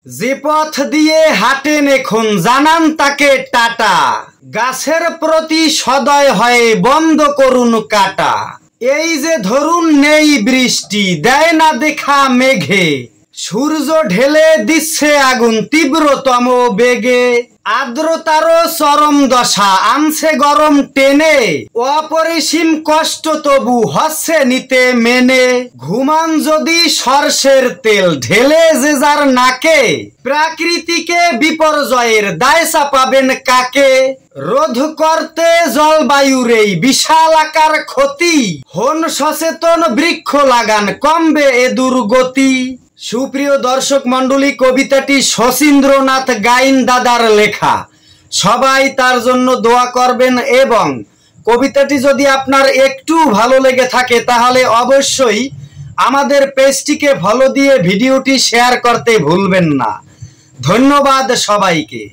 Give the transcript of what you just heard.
যে পথ দিয়ে হাঁটেন এখন জানান তাকে টাটা। গাছের প্রতি সদয় হয়ে বন্ধ করুন কাটা। এই যে ধরুন নেই বৃষ্টি, দেয় না দেখা মেঘে। সূর্য ঢেলে দিচ্ছে আগুন তীব্রতম বেগে। আর্দ্রতারও চরম দশা আনছে গরম টেনে। অপরিসীম কষ্ট তবু হচ্ছে নিতে মেনে। ঘুমান যদি সরষের তেল ঢেলে যে যার নাকে। প্রাকৃতিকে বিপর্যয়ের দায় চাপাবেন কাকে। রোধ করতে জলবায়ুর এই বিশাল আকার ক্ষতি। হন সচেতন, বৃক্ষ লাগান, কমবে এ দুর্গতি। সুপ্রিয় দর্শক মণ্ডলী, কবিতাটি শচীন্দ্রনাথ গাইন দাদার লেখা। সবাই তার জন্য দোয়া করবেন এবং কবিতাটি যদি আপনার একটু ভালো লেগে থাকে তাহলে অবশ্যই আমাদের পেজটিকে ফলো দিয়ে ভিডিওটি শেয়ার করতে ভুলবেন না। ধন্যবাদ সবাইকে।